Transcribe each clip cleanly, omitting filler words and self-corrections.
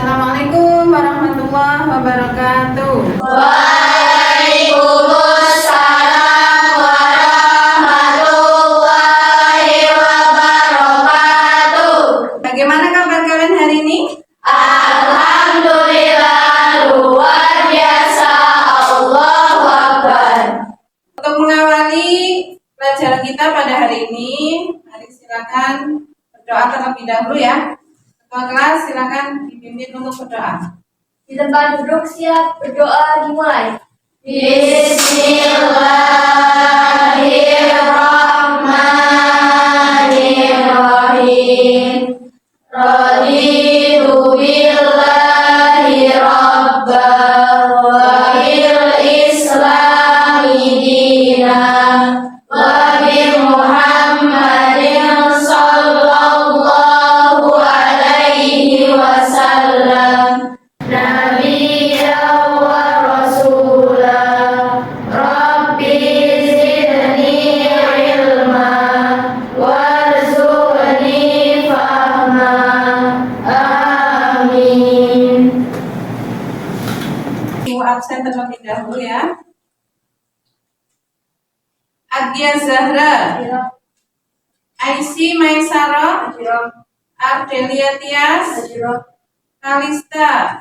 Assalamualaikum warahmatullahi wabarakatuh. Waalaikumsalam warahmatullahi wabarakatuh. Bagaimana kabar kalian hari ini? Alhamdulillah, luar biasa. Allahu Akbar. Untuk mengawali pelajaran kita pada hari ini, mari silakan berdoa terlebih dahulu ya. Ketua kelas silakan dipimpin untuk berdoa. Di tempat duduk siap, berdoa dimulai. Bismillahirrahmanirrahim. Raditu billahi rabba wa bil islami dina wa bi Muhammadin sallallahu alaihi wasallam nabiyyan wa rasulah. Rabbi zidni ilma warzuqni fahma. Amin. Ibu absen terlebih dahulu ya. Adia Zahra, Aisy Maisara, Ardelia Tias, Kalista,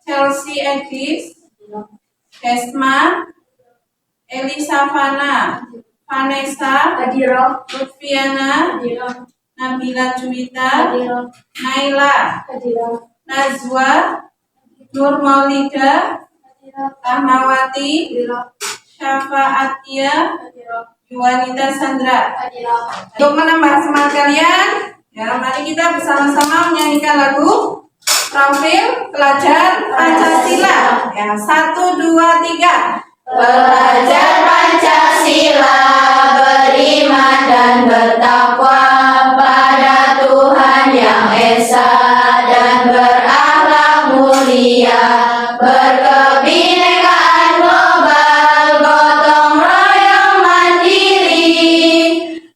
Chelsea Edis, Desma, Elisavana, Vanessa, Lutfiana, Nabila Juwita, Naila, Najwa, Nur Maulida, Rahmawati, Syafaatia, Yuwanita Sandra. Untuk menambah semangat kalian, ya mari kita bersama-sama menyanyikan lagu Profil Pelajar Pancasila. Ya, 1, 2, 3. Belajar Pancasila, beriman dan bertakwa pada Tuhan Yang Esa dan berakhlak mulia, berkebinekaan global, gotong royong mandiri,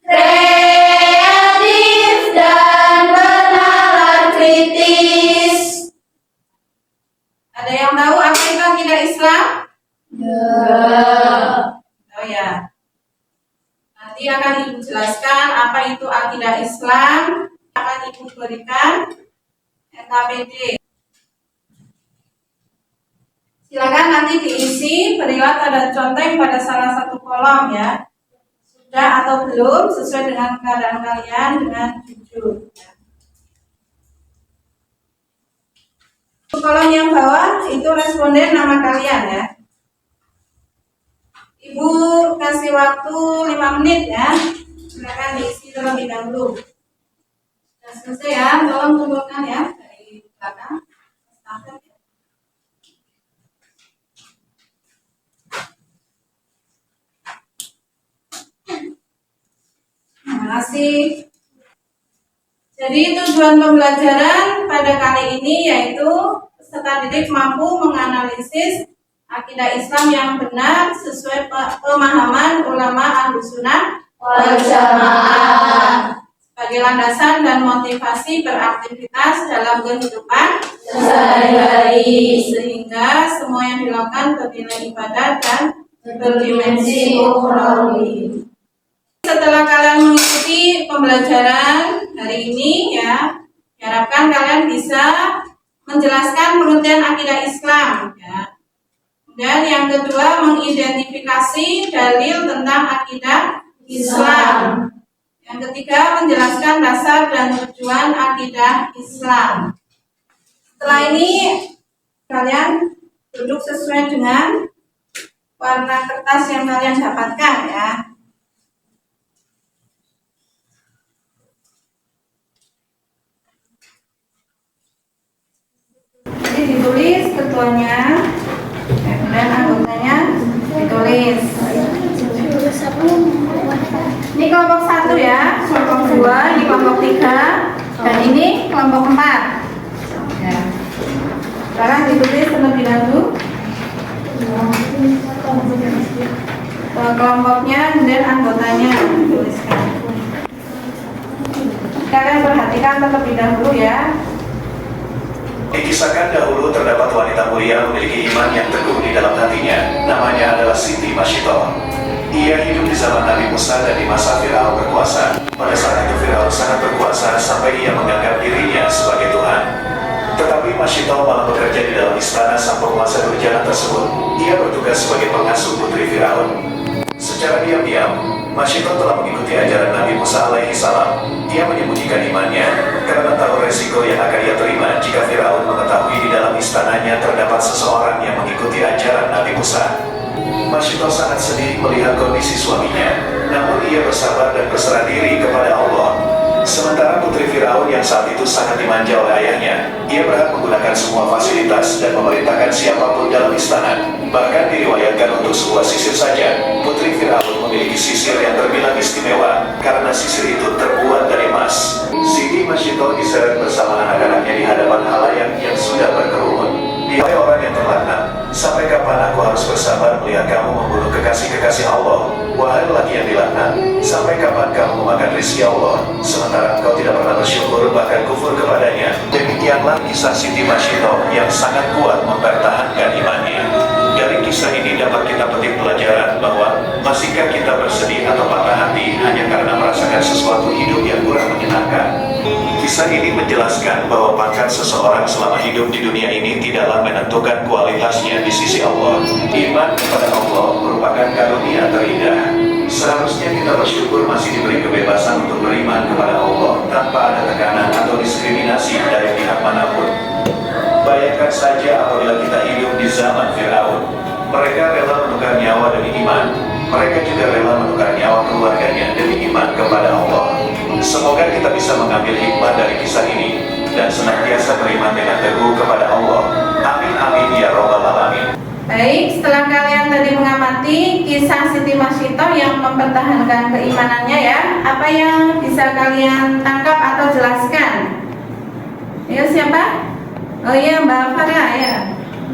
kreatif dan bernalar kritis. Ada yang tahu apa itu akidah Islam? Oh ya. Nanti akan Ibu jelaskan apa itu akidah Islam. Akan Ibu berikan NKPD. Silakan nanti diisi, berilah tanda conteng pada salah satu kolom ya. Sudah atau belum sesuai dengan keadaan kalian dengan jujur. Kolom yang bawah itu responden nama kalian ya. Ibu kasih waktu 5 menit ya. Silakan diisi terlebih dahulu. Sudah selesai ya, tolong kumpulkan ya dari belakang. Stafet ya. Terima kasih. Jadi tujuan pembelajaran pada kali ini yaitu peserta didik mampu menganalisis akidah Islam yang benar sesuai pemahaman ulama Ahlussunnah wal Jamaah sebagai landasan dan motivasi beraktivitas dalam kehidupan sehari-hari, sehingga semua yang dilakukan bernilai ibadah dan berdimensi ukhrawi. Setelah kalian mengikuti pembelajaran hari ini ya, diharapkan kalian bisa menjelaskan pengertian akidah Islam ya. Dan yang kedua, mengidentifikasi dalil tentang akidah Islam. Yang ketiga, menjelaskan dasar dan tujuan akidah Islam. Setelah ini, kalian duduk sesuai dengan warna kertas yang kalian dapatkan ya. Jadi ditulis ketuanya, kemudian anggotanya ditulis. Ini kelompok 1 ya, kelompok 2, ini kelompok 3, dan ini kelompok 4 ya. Sekarang ditulis terlebih dahulu kelompoknya, kemudian anggotanya dituliskan. Kalian perhatikan terlebih dahulu ya. Dikisahkan dahulu terdapat wanita mulia memiliki iman yang teguh di dalam hatinya. Namanya adalah Siti Masyitoh. Ia hidup di zaman Nabi Musa dan di masa Firaun berkuasa. Pada saat itu Firaun sangat berkuasa sampai ia menganggap dirinya sebagai Tuhan. Tetapi Masyitoh malah bekerja di dalam istana sang penguasa durjana tersebut. Ia bertugas sebagai pengasuh putri Firaun. Secara diam-diam, Masyitoh telah mengikuti ajaran Nabi Musa alaihi salam. Ia menyembunyikan imannya karena tahu resiko yang akan ia terima jika Firaun mengetahui di dalam istananya terdapat seseorang yang mengikuti ajaran Nabi Musa. Masyitoh sangat sedih melihat kondisi suaminya, namun ia bersabar dan berserah diri kepada Allah. Sementara putri Firaun yang saat itu sangat dimanja oleh ayahnya, ia berhak menggunakan semua fasilitas dan memerintahkan siapapun dalam istana. Bahkan diriwayatkan untuk sebuah sisir saja, putri Firaun memiliki sisir yang terbilang istimewa karena sisir itu terbuat dari emas. Siti Masyitoh diseret bersama anak-anaknya di hadapan halayak yang sudah berkerumun. Hai orang yang terlaknat, sampai kapan aku harus bersabar melihat kamu membunuh kekasih-kekasih Allah? Wahai lelaki yang dilaknat, sampai kapan kamu memakan rezeki Allah, sementara engkau tidak pernah bersyukur bahkan kufur kepadanya? Demikianlah kisah Siti Masyitoh yang sangat kuat mempertahankan imannya. Dari kisah ini dapat kita petik pelajaran bahwa masihkah kita bersedih atau patah hati hanya karena merasakan sesuatu hidup yang kurang menyenangkan. Kisah ini menjelaskan bahwa pangkat seseorang selama hidup di dunia ini tidaklah menentukan kualitasnya di sisi Allah. Iman kepada Allah merupakan karunia terindah. Seharusnya kita bersyukur masih diberi kebebasan untuk beriman kepada Allah tanpa ada tekanan atau diskriminasi dari pihak manapun. Bayangkan saja apabila kita hidup di zaman Firaun. Mereka rela menukar nyawa demi iman. Mereka juga rela menukar nyawa keluarganya demi iman kepada Allah. Semoga kita bisa mengambil hikmah dari kisah ini dan senantiasa beriman dengan teguh kepada Allah. Amin amin ya robbal alamin. Baik, setelah kalian tadi mengamati kisah Siti Masyitoh yang mempertahankan keimanannya ya, apa yang bisa kalian tangkap atau jelaskan? Ya, siapa? Oh iya, Mbak Farah ya.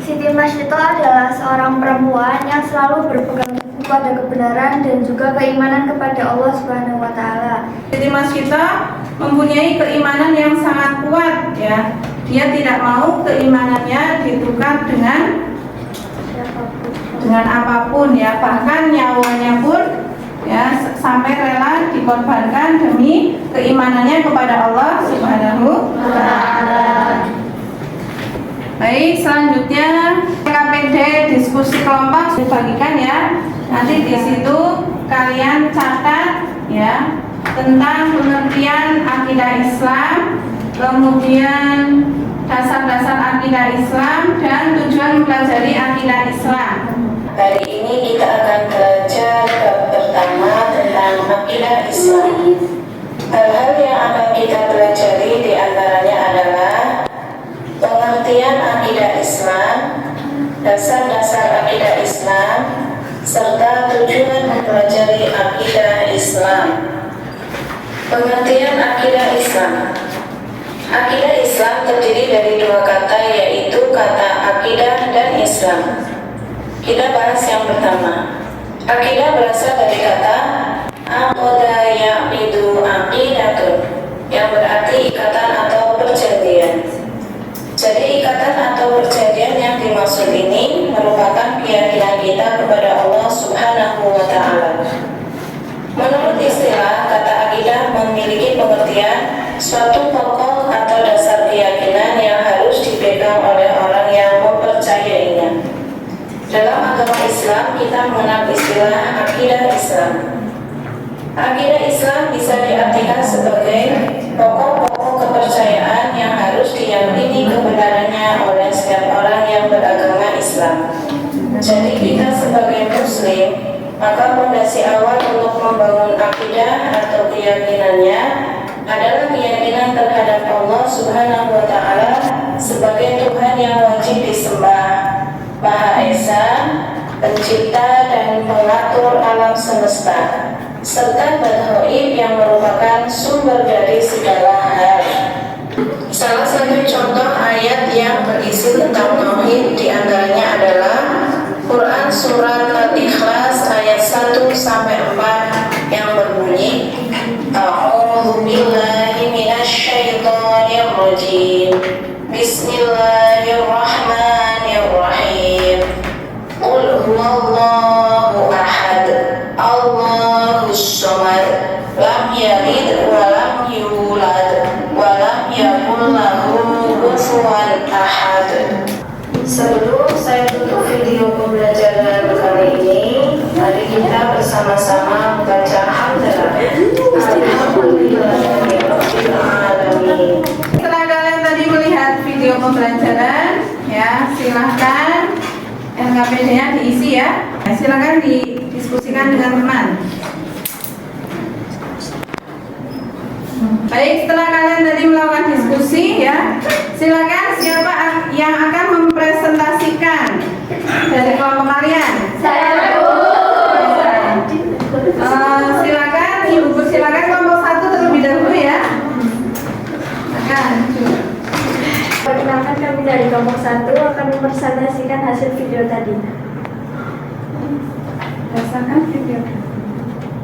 Siti Masyitoh adalah seorang perempuan yang selalu berpegang teguh pada kebenaran dan juga keimanan kepada Allah Subhanahu wa taala. Siti Masyitoh mempunyai keimanan yang sangat kuat ya. Dia tidak mau keimanannya ditukar dengan apapun ya, bahkan nyawanya pun ya sampai rela dikorbankan demi keimanannya kepada Allah Subhanahu wa taala. Baik, selanjutnya KPD diskusi kelompok dibagikan ya. Nanti di situ kalian catat ya tentang pengertian akidah Islam, kemudian dasar-dasar akidah Islam dan tujuan mempelajari akidah Islam. Hari ini kita akan belajar bab pertama tentang akidah Islam. Hal-hal yang akan kita pelajari diantaranya adalah pengertian akidah Islam, dasar-dasar akidah Islam, serta tujuan mempelajari akidah Islam. Pengertian akidah Islam. Akidah Islam terdiri dari dua kata, yaitu kata akidah dan Islam. Kita bahas yang pertama. Akidah berasal dari kata aqada yaqidu aqidatun, yang berarti ikatan atau perjanjian. Jadi ikatan atau perjanjian yang dimaksud ini merupakan keyakinan kita kepada Allah Subhanahu wa taala. Menurut istilah, kata akidah memiliki pengertian suatu pokok atau dasar keyakinan yang harus dipegang oleh orang yang mempercayainya. Dalam agama Islam, kita mengenal istilah akidah Islam. Akidah Islam bisa diartikan sebagai pokok-pokok kepercayaan yang harus diyakini kebenarannya oleh setiap orang yang beragama Islam. Jadi kita sebagai Muslim, maka fondasi awal untuk membangun akidah atau keyakinannya adalah keyakinan terhadap Allah Subhanahu wa taala sebagai Tuhan yang wajib disembah, Maha Esa, pencipta dan pengatur alam semesta, serta Al-Ghaib yang merupakan sumber dari segala hal. Salah satu contoh ayat yang berisi tentang tauhid diantaranya adalah Quran surat Al-Ikhlas ayat 1-4 yang berbunyi A'udzu billahi minasy syaithanir rajim. Bismillah Ahad. Sebelum saya tutup video pembelajaran kali ini, mari kita bersama-sama membaca hamdalah. Alhamdulillahirobbilalamin. Setelah kalian tadi melihat video pembelajaran, ya silahkan LKPD-nya diisi ya. Silahkan didiskusikan dengan teman. Baik, setelah kalian tadi melakukan diskusi ya, silakan siapa yang akan mempresentasikan dari kelompok kalian? Saya Silakan Ibu persilakan kelompok 1 terlebih dahulu ya. Silakan. Perkenalkan, kami dari kelompok 1 akan mempresentasikan hasil video tadi. Rasakan video.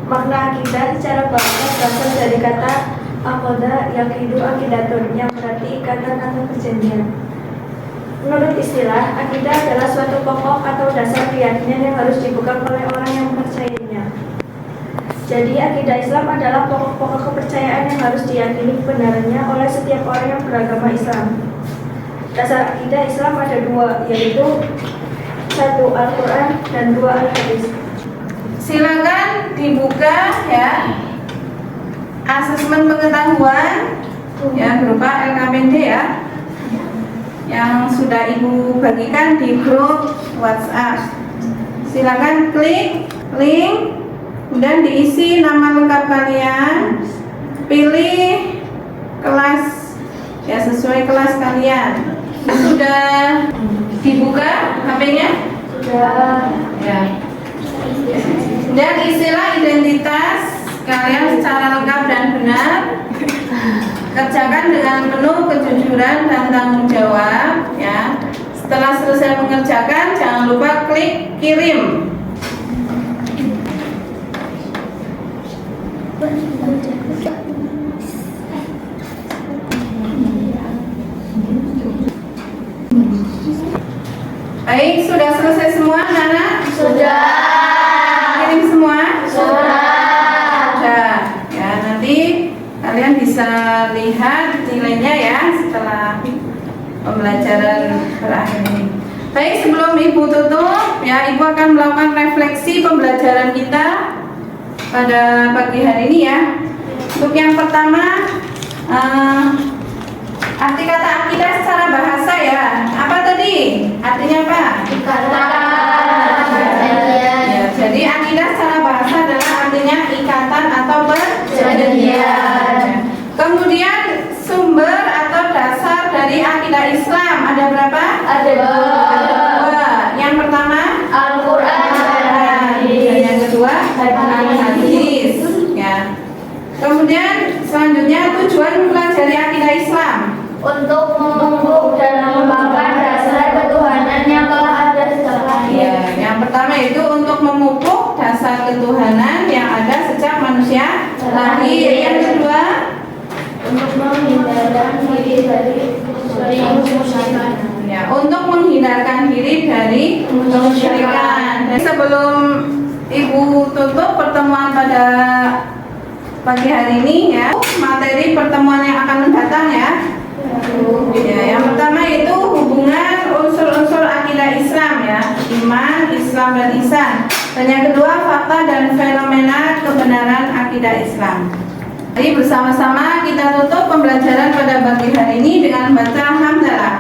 Makna akidah secara bahasa berasal dari kata akoda yang hidup akidatun, yang berarti ikatan atau perjanjian. Menurut istilah, akidah adalah suatu pokok atau dasar keyakinan yang harus dipegang oleh orang yang mempercayainya. Jadi akidah Islam adalah pokok-pokok kepercayaan yang harus diyakini kebenarannya oleh setiap orang yang beragama Islam. Dasar akidah Islam ada 2, yaitu 1 Al-Quran dan 2 Al-Hadis. Silakan dibuka ya asesmen pengetahuan ya berupa LKPD ya yang sudah Ibu bagikan di grup WhatsApp. Silakan klik link, kemudian diisi nama lengkap kalian, pilih kelas ya sesuai kelas kalian. Sudah dibuka HP-nya? Sudah. Ya. Dan isilah identitas kalian secara lengkap dan benar. Kerjakan dengan penuh kejujuran dan tanggung jawab ya. Setelah selesai mengerjakan, jangan lupa klik kirim. Baik, sudah selesai semua anak-anak? Sudah. Kirim semua? Sudah. Ya, nanti kalian bisa lihat nilainya ya setelah pembelajaran berakhir ini. Baik, sebelum Ibu tutup ya, Ibu akan melakukan refleksi pembelajaran kita pada pagi hari ini ya. Untuk yang pertama, arti kata akidah secara bahasa ya. Apa tadi? Artinya apa? Ya, jadi akidah secara bahasa adalah artinya ikatan atau perjanjian. Kemudian sumber atau dasar dari akidah Islam ada berapa? Ada 2. Yang pertama Al-Quran dan yang kedua hadis. Ya. Kemudian selanjutnya tujuan mempelajari akidah Islam untuk memupuk dan mengembangkan dasar ketuhanan yang telah ada sejak lahir. ya, yang pertama itu untuk memupuk dasar ketuhanan yang ada sejak manusia lahir. Yang kedua Untuk menghindarkan diri dari kemusyrikan. ya, untuk menghindarkan diri dari kemusyrikan. Dan sebelum Ibu tutup pertemuan pada pagi hari ini ya, materi pertemuan yang akan mendatang ya. Ya, yang pertama itu hubungan unsur-unsur akidah Islam ya, iman, Islam dan ihsan. Dan yang kedua fakta dan fenomena kebenaran akidah Islam. Jadi bersama-sama kita tutup pembelajaran pada pagi hari ini dengan membaca hamdalah.